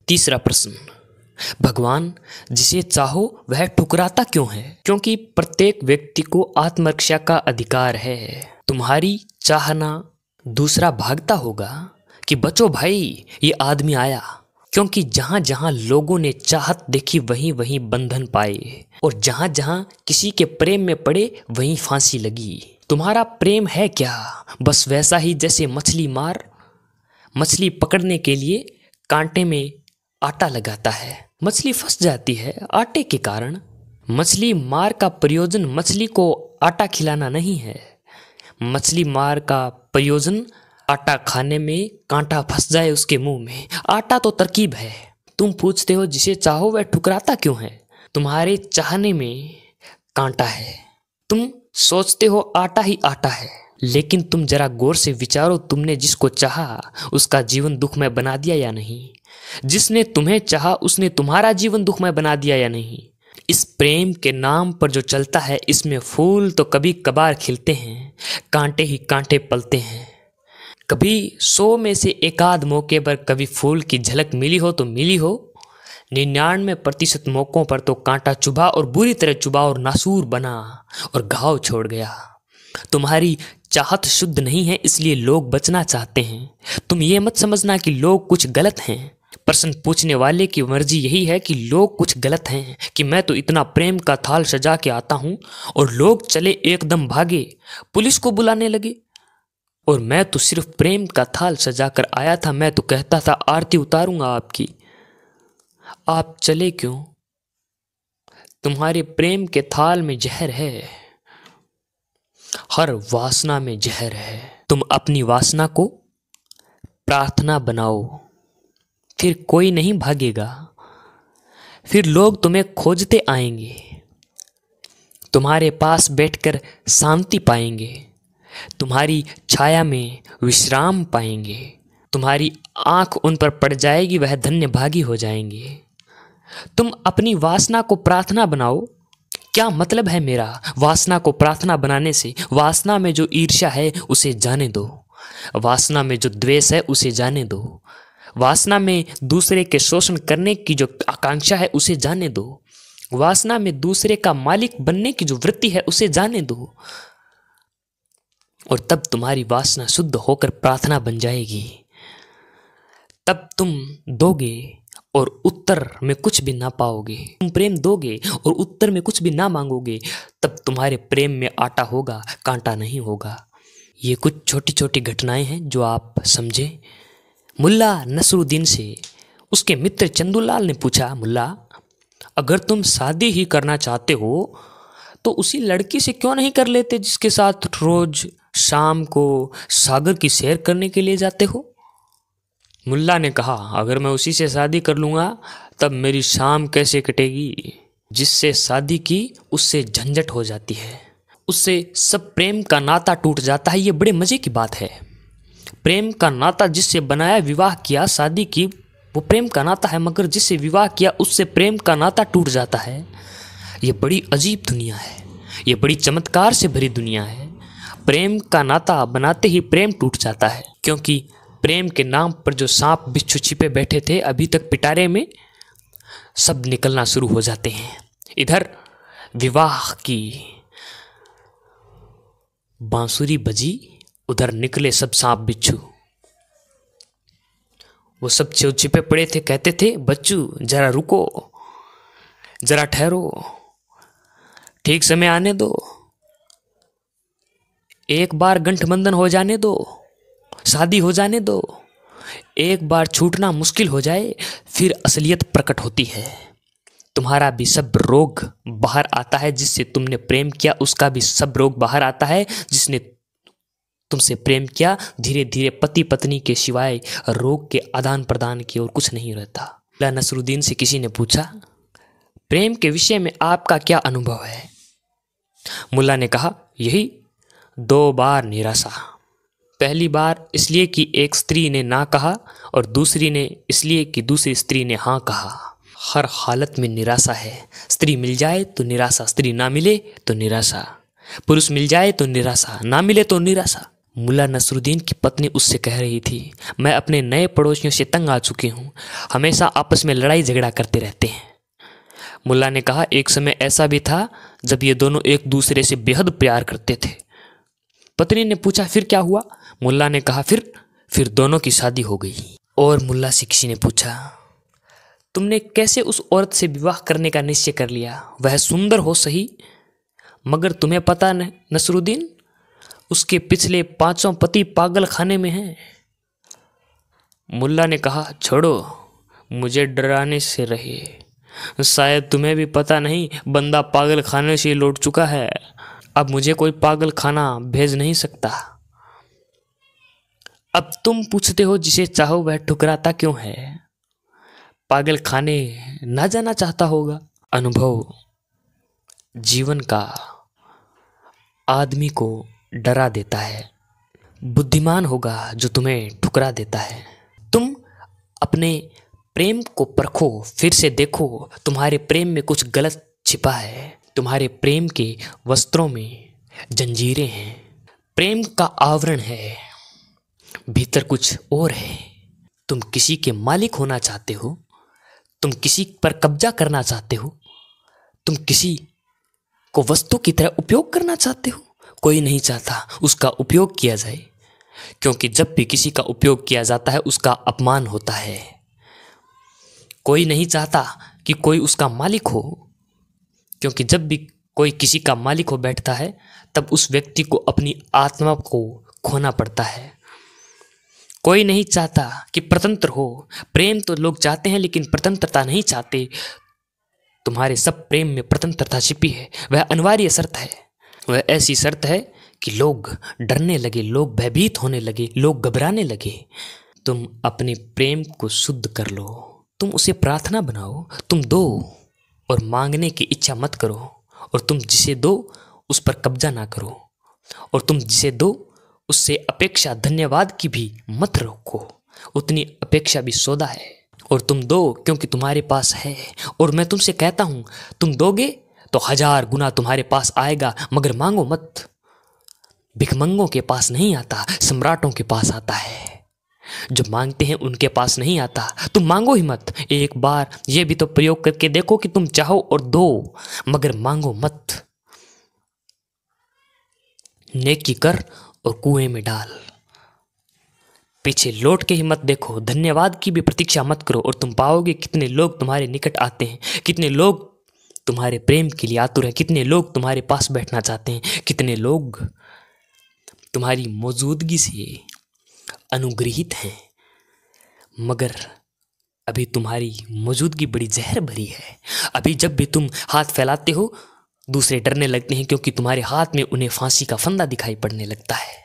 तीसरा प्रश्न, भगवान जिसे चाहो वह ठुकराता क्यों है? क्योंकि प्रत्येक व्यक्ति को आत्मरक्षा का अधिकार है। तुम्हारी चाहना दूसरा भागता होगा कि बचो भाई, ये आदमी आया। क्योंकि जहां जहां लोगों ने चाहत देखी वहीं वहीं बंधन पाए, और जहां जहां किसी के प्रेम में पड़े वहीं फांसी लगी। तुम्हारा प्रेम है क्या? बस वैसा ही जैसे मछली पकड़ने के लिए कांटे में आटा लगाता है। मछली फंस जाती है आटे के कारण। मछली मार का प्रयोजन मछली को आटा खिलाना नहीं है। मछली मार का प्रयोजन आटा खाने में कांटा फंस जाए उसके मुंह में। आटा तो तरकीब है। तुम पूछते हो जिसे चाहो वह ठुकराता क्यों है? तुम्हारे चाहने में कांटा है। तुम सोचते हो आटा ही आटा है, लेकिन तुम जरा गौर से विचारो, तुमने जिसको चाहा उसका जीवन दुखमय बना दिया या नहीं? जिसने तुम्हें चाहा उसने तुम्हारा जीवन दुखमय बना दिया या नहीं? इस प्रेम के नाम पर जो चलता है, इसमें फूल तो कभी कभार खिलते हैं, कांटे ही कांटे पलते हैं। कभी 100 में से एकाध मौके पर कभी फूल की झलक मिली हो तो मिली हो। 99% मौकों पर तो कांटा चुभा और बुरी तरह चुभा और नासूर बना और घाव छोड़ गया। तुम्हारी चाहत शुद्ध नहीं है, इसलिए लोग बचना चाहते हैं। तुम ये मत समझना कि लोग कुछ गलत हैं। प्रश्न पूछने वाले की मर्जी यही है कि लोग कुछ गलत हैं, कि मैं तो इतना प्रेम का थाल सजा के आता हूं और लोग चले एकदम भागे, पुलिस को बुलाने लगे, और मैं तो सिर्फ प्रेम का थाल सजा कर आया था। मैं तो कहता था आरती उतारूंगा आपकी, आप चले क्यों? तुम्हारे प्रेम के थाल में जहर है, हर वासना में जहर है। तुम अपनी वासना को प्रार्थना बनाओ, फिर कोई नहीं भागेगा, फिर लोग तुम्हें खोजते आएंगे, तुम्हारे पास बैठकर शांति पाएंगे, तुम्हारी छाया में विश्राम पाएंगे, तुम्हारी आंख उन पर पड़ जाएगी, वह धन्य भागी हो जाएंगे। तुम अपनी वासना को प्रार्थना बनाओ। क्या मतलब है मेरा वासना को प्रार्थना बनाने से? वासना में जो ईर्ष्या है उसे जाने दो, वासना में जो द्वेष है उसे जाने दो, वासना में दूसरे के शोषण करने की जो आकांक्षा है उसे जाने दो, वासना में दूसरे का मालिक बनने की जो वृत्ति है उसे जाने दो, और तब तुम्हारी वासना शुद्ध होकर प्रार्थना बन जाएगी। तब तुम दोगे और उत्तर में कुछ भी ना पाओगे। तुम प्रेम दोगे और उत्तर में कुछ भी ना मांगोगे, तब तुम्हारे प्रेम में आटा होगा, कांटा नहीं होगा। ये कुछ छोटी छोटी घटनाएं हैं जो आप समझे। मुल्ला नसरुद्दीन से उसके मित्र चंदूलाल ने पूछा, मुल्ला अगर तुम शादी ही करना चाहते हो तो उसी लड़की से क्यों नहीं कर लेते जिसके साथ रोज शाम को सागर की सैर करने के लिए जाते हो? मुल्ला ने कहा, अगर मैं उसी से शादी कर लूँगा तब मेरी शाम कैसे कटेगी? जिससे शादी की उससे झंझट हो जाती है, उससे सब प्रेम का नाता टूट जाता है। ये बड़े मज़े की बात है। प्रेम का नाता जिससे बनाया, विवाह किया, शादी की, वो प्रेम का नाता है, मगर जिससे विवाह किया उससे प्रेम का नाता टूट जाता है। ये बड़ी अजीब दुनिया है, ये बड़ी चमत्कार से भरी दुनिया है। प्रेम का नाता बनाते ही प्रेम टूट जाता है, क्योंकि प्रेम के नाम पर जो सांप बिच्छू छिपे बैठे थे अभी तक पिटारे में, सब निकलना शुरू हो जाते हैं। इधर विवाह की बांसुरी बजी, उधर निकले सब सांप बिच्छू। वो सब छिपे पड़े थे, कहते थे, बच्चू जरा रुको, जरा ठहरो, ठीक समय आने दो, एक बार गठबंधन हो जाने दो, शादी हो जाने दो, एक बार छूटना मुश्किल हो जाए, फिर असलियत प्रकट होती है। तुम्हारा भी सब रोग बाहर आता है, जिससे तुमने प्रेम किया उसका भी सब रोग बाहर आता है, जिसने तुमसे प्रेम किया। धीरे धीरे पति पत्नी के सिवाय रोग के आदान प्रदान की और कुछ नहीं रहता। मुल्ला नसरुद्दीन से किसी ने पूछा, प्रेम के विषय में आपका क्या अनुभव है? मुल्ला ने कहा, यही 2 बार निराशा। पहली बार इसलिए कि एक स्त्री ने ना कहा, और दूसरी ने इसलिए कि दूसरी स्त्री ने हाँ कहा। हर हालत में निराशा है। स्त्री मिल जाए तो निराशा, स्त्री ना मिले तो निराशा, पुरुष मिल जाए तो निराशा, ना मिले तो निराशा। मुल्ला नसरुद्दीन की पत्नी उससे कह रही थी, मैं अपने नए पड़ोसियों से तंग आ चुकी हूँ, हमेशा आपस में लड़ाई झगड़ा करते रहते हैं। मुल्ला ने कहा, एक समय ऐसा भी था जब ये दोनों एक दूसरे से बेहद प्यार करते थे। पत्नी ने पूछा, फिर क्या हुआ? मुल्ला ने कहा, फिर दोनों की शादी हो गई। और मुल्ला से किसी ने पूछा, तुमने कैसे उस औरत से विवाह करने का निश्चय कर लिया? वह सुंदर हो सही, मगर तुम्हें पता न नसरुद्दीन, उसके पिछले 5 पति पागल खाने में हैं। मुल्ला ने कहा, छोड़ो, मुझे डराने से रहे, शायद तुम्हें भी पता नहीं, बंदा पागल खाने से लौट चुका है, अब मुझे कोई पागल खाना भेज नहीं सकता। अब तुम पूछते हो, जिसे चाहो वह ठुकराता क्यों है? पागल खाने ना जाना चाहता होगा। अनुभव जीवन का आदमी को डरा देता है। बुद्धिमान होगा जो तुम्हें ठुकरा देता है। तुम अपने प्रेम को परखो, फिर से देखो, तुम्हारे प्रेम में कुछ गलत छिपा है। तुम्हारे प्रेम के वस्त्रों में जंजीरें हैं, प्रेम का आवरण है, भीतर कुछ और है। तुम किसी के मालिक होना चाहते हो, तुम किसी पर कब्जा करना चाहते हो, तुम किसी को वस्तु की तरह उपयोग करना चाहते हो। कोई नहीं चाहता उसका उपयोग किया जाए, क्योंकि जब भी किसी का उपयोग किया जाता है उसका अपमान होता है। कोई नहीं चाहता कि कोई उसका मालिक हो, क्योंकि जब भी कोई किसी का मालिक हो बैठता है तब उस व्यक्ति को अपनी आत्मा को खोना पड़ता है। कोई नहीं चाहता कि स्वतंत्र हो। प्रेम तो लोग चाहते हैं लेकिन स्वतंत्रता नहीं चाहते। तुम्हारे सब प्रेम में स्वतंत्रता छिपी है। वह अनिवार्य शर्त है। वह ऐसी शर्त है कि लोग डरने लगे, लोग भयभीत होने लगे, लोग घबराने लगे। तुम अपने प्रेम को शुद्ध कर लो, तुम उसे प्रार्थना बनाओ। तुम दो और मांगने की इच्छा मत करो, और तुम जिसे दो उस पर कब्जा ना करो, और तुम जिसे दो उससे अपेक्षा धन्यवाद की भी मत रखो। उतनी अपेक्षा भी सौदा है। और तुम दो क्योंकि तुम्हारे पास है। और मैं तुमसे कहता हूं, तुम दोगे तो 1000 गुना तुम्हारे पास आएगा, मगर मांगो मत। भिखमंगों के पास नहीं आता, सम्राटों के पास आता है। जो मांगते हैं उनके पास नहीं आता। तुम मांगो ही मत। एक बार यह भी तो प्रयोग करके देखो कि तुम चाहो और दो, मगर मांगो मत। नेकी कर और कुएं में डाल। पीछे लौट के ही मत देखो, धन्यवाद की भी प्रतीक्षा मत करो, और तुम पाओगे कितने लोग तुम्हारे निकट आते हैं, कितने लोग तुम्हारे प्रेम के लिए आतुर हैं, कितने लोग तुम्हारे पास बैठना चाहते हैं, कितने लोग तुम्हारी मौजूदगी से अनुग्रहित हैं। मगर अभी तुम्हारी मौजूदगी बड़ी जहर भरी है। अभी जब भी तुम हाथ फैलाते हो दूसरे डरने लगते हैं, क्योंकि तुम्हारे हाथ में उन्हें फांसी का फंदा दिखाई पड़ने लगता है।